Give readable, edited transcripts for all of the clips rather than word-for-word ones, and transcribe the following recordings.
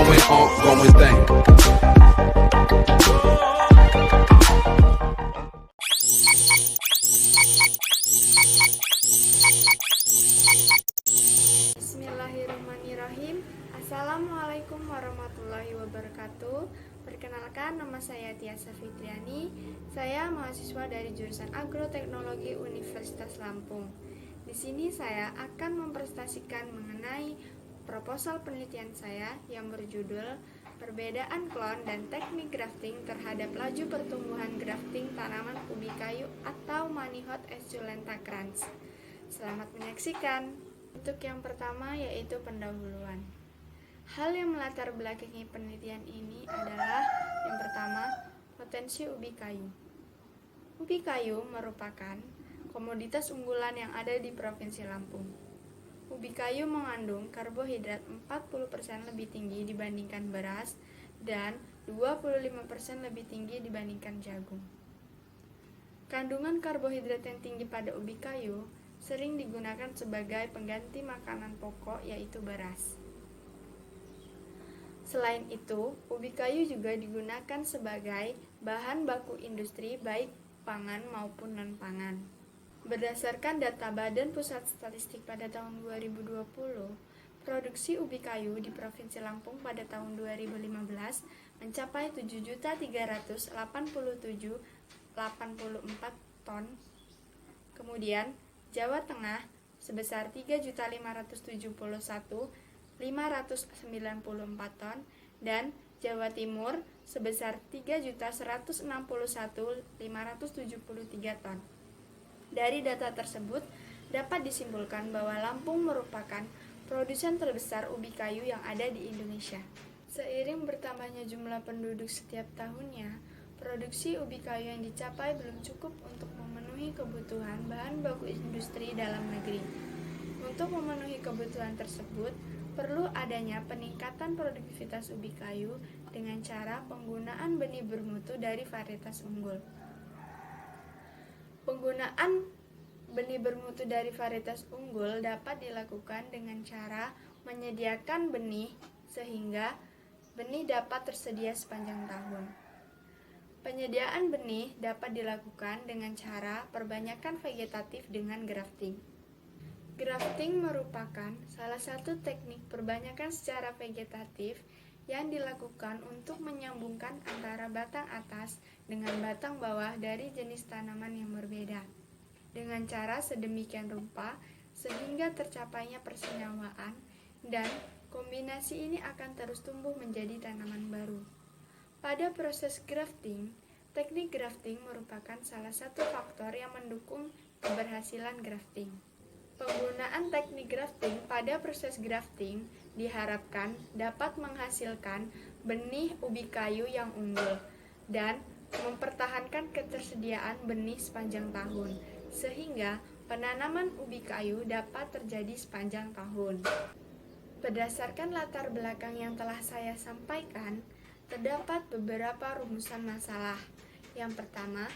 ongoing thing. Bismillahirrahmanirrahim. Assalamualaikum warahmatullahi wabarakatuh. Perkenalkan, nama saya Tiasa Fitriani. Saya mahasiswa dari jurusan Agroteknologi Universitas Lampung. Di sini saya akan mempresentasikan mengenai proposal penelitian saya yang berjudul Perbedaan klon dan teknik grafting terhadap laju pertumbuhan grafting tanaman ubi kayu atau Manihot esculenta crans. Selamat menyaksikan. Untuk yang pertama yaitu pendahuluan. Hal yang melatar belakangi penelitian ini adalah yang pertama, potensi ubi kayu. Ubi kayu merupakan komoditas unggulan yang ada di Provinsi Lampung. Ubi kayu mengandung karbohidrat 40% lebih tinggi dibandingkan beras dan 25% lebih tinggi dibandingkan jagung. Kandungan karbohidrat yang tinggi pada ubi kayu sering digunakan sebagai pengganti makanan pokok yaitu beras. Selain itu, ubi kayu juga digunakan sebagai bahan baku industri baik pangan maupun non-pangan. Berdasarkan data Badan Pusat Statistik pada tahun 2020, produksi ubi kayu di Provinsi Lampung pada tahun 2015 mencapai 7.387.084 ton. Kemudian, Jawa Tengah sebesar 3.571.594 ton dan Jawa Timur sebesar 3.161.573 ton. Dari data tersebut, dapat disimpulkan bahwa Lampung merupakan produsen terbesar ubi kayu yang ada di Indonesia. Seiring bertambahnya jumlah penduduk setiap tahunnya, produksi ubi kayu yang dicapai belum cukup untuk memenuhi kebutuhan bahan baku industri dalam negeri. Untuk memenuhi kebutuhan tersebut, perlu adanya peningkatan produktivitas ubi kayu dengan cara penggunaan benih bermutu dari varietas unggul. Penggunaan benih bermutu dari varietas unggul dapat dilakukan dengan cara menyediakan benih sehingga benih dapat tersedia sepanjang tahun. Penyediaan benih dapat dilakukan dengan cara perbanyakan vegetatif dengan grafting. Grafting merupakan salah satu teknik perbanyakan secara vegetatif yang dilakukan untuk menyambungkan antara batang atas dengan batang bawah dari jenis tanaman yang berbeda, dengan cara sedemikian rupa sehingga tercapainya persenyawaan dan kombinasi ini akan terus tumbuh menjadi tanaman baru. Pada proses grafting, teknik grafting merupakan salah satu faktor yang mendukung keberhasilan grafting. Penggunaan teknik grafting pada proses grafting diharapkan dapat menghasilkan benih ubi kayu yang unggul dan mempertahankan ketersediaan benih sepanjang tahun, sehingga penanaman ubi kayu dapat terjadi sepanjang tahun. Berdasarkan latar belakang yang telah saya sampaikan, terdapat beberapa rumusan masalah. Yang pertama,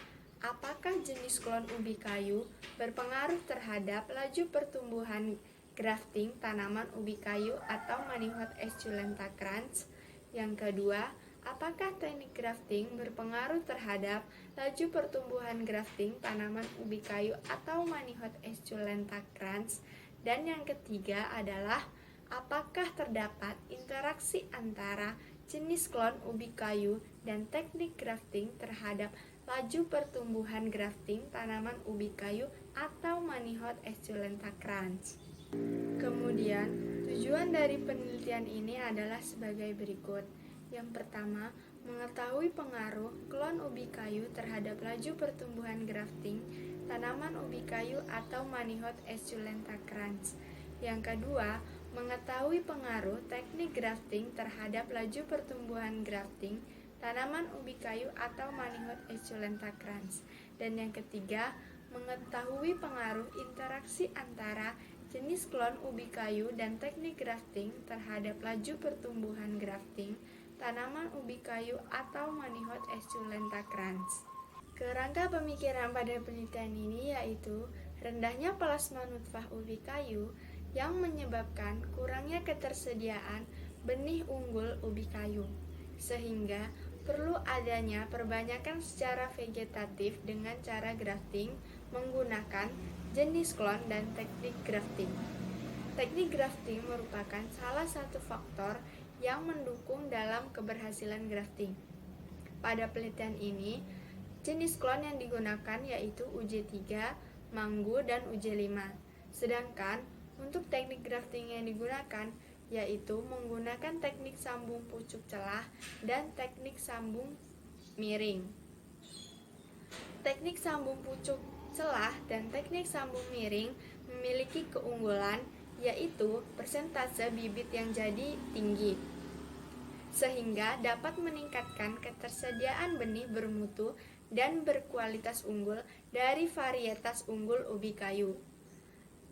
apakah jenis klon ubi kayu berpengaruh terhadap laju pertumbuhan grafting tanaman ubi kayu atau Manihot esculenta crans? Yang kedua, apakah teknik grafting berpengaruh terhadap laju pertumbuhan grafting tanaman ubi kayu atau Manihot esculenta crans? Dan yang ketiga adalah apakah terdapat interaksi antara jenis klon ubi kayu dan teknik grafting terhadap laju pertumbuhan grafting tanaman ubi kayu atau Manihot esculenta crans. Kemudian, tujuan dari penelitian ini adalah sebagai berikut. Yang pertama, mengetahui pengaruh klon ubi kayu terhadap laju pertumbuhan grafting tanaman ubi kayu atau Manihot esculenta crans. Yang kedua, mengetahui pengaruh teknik grafting terhadap laju pertumbuhan grafting tanaman ubi kayu atau Manihot esculenta crans. Dan yang ketiga, mengetahui pengaruh interaksi antara jenis klon ubi kayu dan teknik grafting terhadap laju pertumbuhan grafting tanaman ubi kayu atau Manihot esculenta crans. Kerangka pemikiran pada penelitian ini yaitu rendahnya plasma nutfah ubi kayu yang menyebabkan kurangnya ketersediaan benih unggul ubi kayu, sehingga perlu adanya perbanyakan secara vegetatif dengan cara grafting menggunakan jenis klon dan teknik grafting. Teknik grafting merupakan salah satu faktor yang mendukung dalam keberhasilan grafting. Pada penelitian ini, jenis klon yang digunakan yaitu UJ3, Manggu, dan UJ5. Sedangkan untuk teknik grafting yang digunakan yaitu menggunakan teknik sambung pucuk celah dan teknik sambung miring. Teknik sambung pucuk celah dan teknik sambung miring memiliki keunggulan yaitu persentase bibit yang jadi tinggi, sehingga dapat meningkatkan ketersediaan benih bermutu dan berkualitas unggul dari varietas unggul ubi kayu.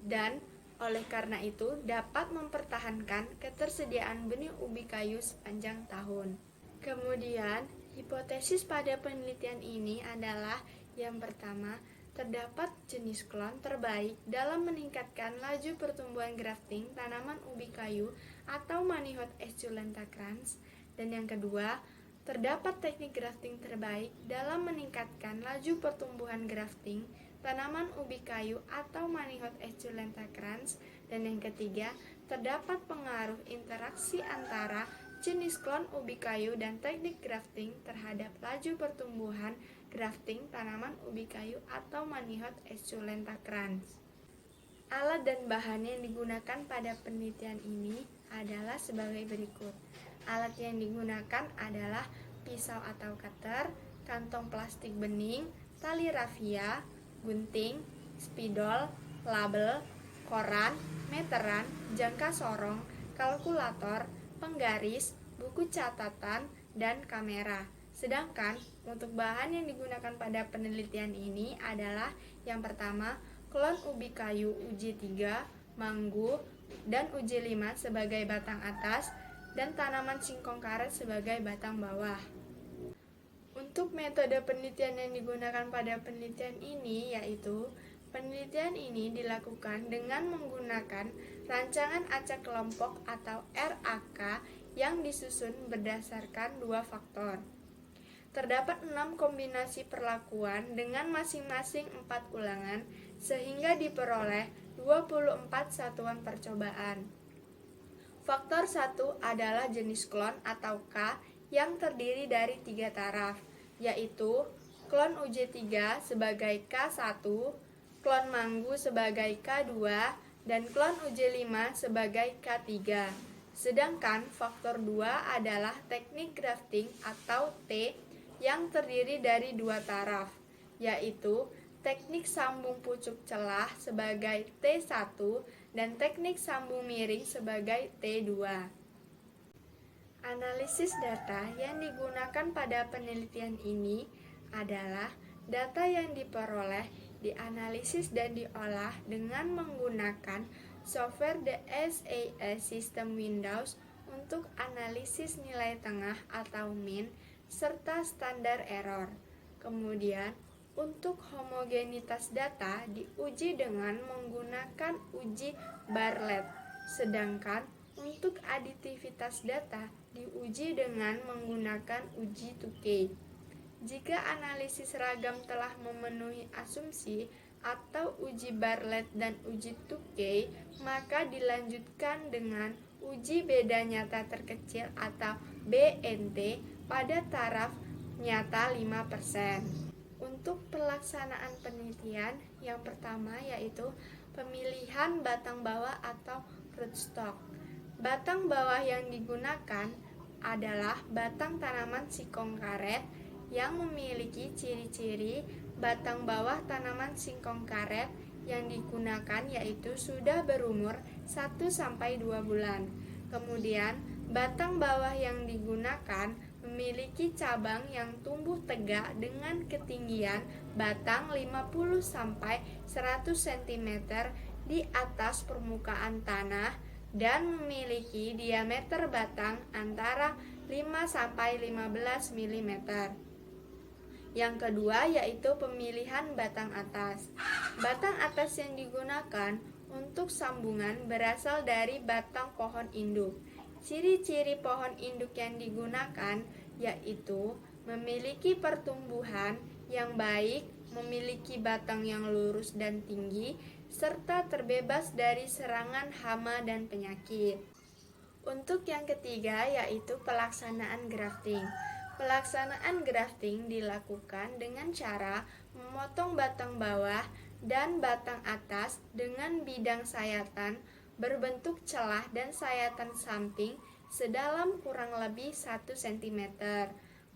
Dan oleh karena itu dapat mempertahankan ketersediaan benih ubi kayu sepanjang tahun. Kemudian, hipotesis pada penelitian ini adalah yang pertama, terdapat jenis klon terbaik dalam meningkatkan laju pertumbuhan grafting tanaman ubi kayu atau Manihot esculenta crans. Dan yang kedua, terdapat teknik grafting terbaik dalam meningkatkan laju pertumbuhan grafting tanaman ubi kayu atau Manihot esculenta crans. Dan yang ketiga, terdapat pengaruh interaksi antara jenis klon ubi kayu dan teknik grafting terhadap laju pertumbuhan grafting tanaman ubi kayu atau Manihot esculenta crans. Alat dan bahan yang digunakan pada penelitian ini adalah sebagai berikut. Alat yang digunakan adalah pisau atau cutter, kantong plastik bening, tali rafia, gunting, spidol, label, koran, meteran, jangka sorong, kalkulator, penggaris, buku catatan, dan kamera. Sedangkan untuk bahan yang digunakan pada penelitian ini adalah yang pertama, klon ubi kayu UJ3, Manggu, dan UJ5 sebagai batang atas, dan tanaman singkong karet sebagai batang bawah. Untuk metode penelitian yang digunakan pada penelitian ini yaitu penelitian ini dilakukan dengan menggunakan rancangan acak kelompok atau RAK yang disusun berdasarkan dua faktor. Terdapat 6 kombinasi perlakuan dengan masing-masing 4 ulangan sehingga diperoleh 24 satuan percobaan. Faktor 1 adalah jenis klon atau K yang terdiri dari 3 taraf, yaitu klon UJ3 sebagai K1, klon Manggu sebagai K2, dan klon UJ5 sebagai K3. Sedangkan faktor 2 adalah teknik grafting atau T yang terdiri dari 2 taraf, yaitu teknik sambung pucuk celah sebagai T1 dan teknik sambung miring sebagai T2. Analisis data yang digunakan pada penelitian ini adalah data yang diperoleh, dianalisis dan diolah dengan menggunakan software SAS System Windows untuk analisis nilai tengah atau mean serta standar error. Kemudian, untuk homogenitas data diuji dengan menggunakan uji Bartlett, sedangkan untuk aditivitas data diuji dengan menggunakan uji Tukey. Jika analisis seragam telah memenuhi asumsi atau uji Bartlett dan uji Tukey, maka dilanjutkan dengan uji beda nyata terkecil atau BNT pada taraf nyata 5%. Untuk pelaksanaan penelitian, yang pertama yaitu pemilihan batang bawah atau rootstock. Batang bawah yang digunakan adalah batang tanaman singkong karet yang memiliki ciri-ciri batang bawah tanaman singkong karet yang digunakan yaitu sudah berumur 1-2 bulan. Kemudian, batang bawah yang digunakan memiliki cabang yang tumbuh tegak dengan ketinggian batang 50-100 cm di atas permukaan tanah dan memiliki diameter batang antara 5-15 mm. Yang kedua yaitu pemilihan batang atas. Batang atas yang digunakan untuk sambungan berasal dari batang pohon induk Ciri-ciri pohon induk yang digunakan yaitu memiliki pertumbuhan yang baik, memiliki batang yang lurus dan tinggi, serta terbebas dari serangan hama dan penyakit. Untuk yang ketiga yaitu pelaksanaan grafting. Pelaksanaan grafting dilakukan dengan cara memotong batang bawah dan batang atas dengan bidang sayatan berbentuk celah dan sayatan samping sedalam kurang lebih 1 cm.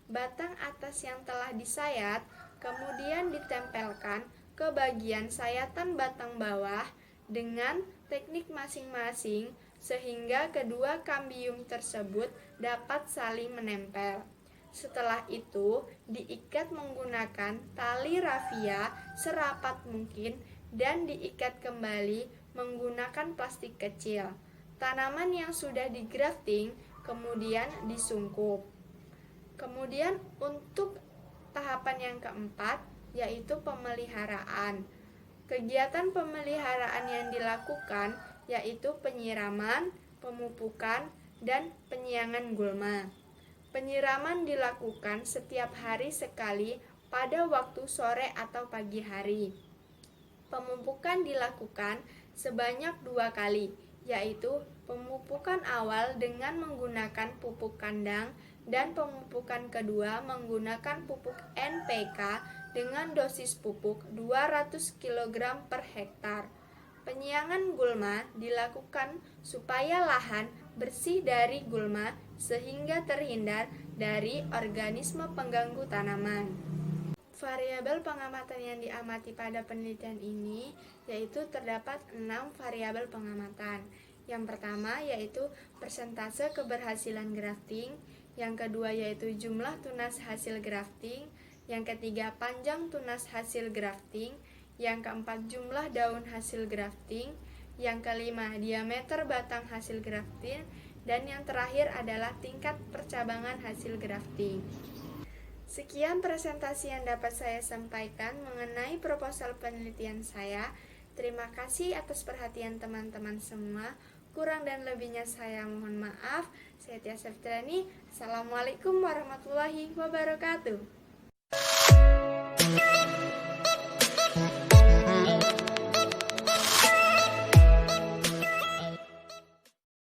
Batang atas yang telah disayat kemudian ditempelkan ke bagian sayatan batang bawah dengan teknik masing-masing sehingga kedua kambium tersebut dapat saling menempel. Setelah itu, diikat menggunakan tali rafia serapat mungkin dan diikat kembali menggunakan plastik kecil. Tanaman yang sudah digrafting kemudian disungkup. Kemudian untuk tahapan yang keempat yaitu pemeliharaan. Kegiatan pemeliharaan yang dilakukan yaitu penyiraman, pemupukan, dan penyiangan gulma. Penyiraman dilakukan setiap hari sekali pada waktu sore atau pagi hari. Pemupukan dilakukan sebanyak 2 kali, yaitu pemupukan awal dengan menggunakan pupuk kandang dan pemupukan kedua menggunakan pupuk NPK dengan dosis pupuk 200 kg per hektar. Penyiangan gulma dilakukan supaya lahan bersih dari gulma sehingga terhindar dari organisme pengganggu tanaman. Variabel pengamatan yang diamati pada penelitian ini yaitu terdapat 6 variabel pengamatan. Yang pertama yaitu persentase keberhasilan grafting, yang kedua yaitu jumlah tunas hasil grafting, yang ketiga panjang tunas hasil grafting, yang keempat jumlah daun hasil grafting, yang kelima diameter batang hasil grafting, dan yang terakhir adalah tingkat percabangan hasil grafting. Sekian presentasi yang dapat saya sampaikan mengenai proposal penelitian saya. Terima kasih atas perhatian teman-teman semua. Kurang dan lebihnya saya mohon maaf. Saya Tia Septriani. Assalamualaikum warahmatullahi wabarakatuh.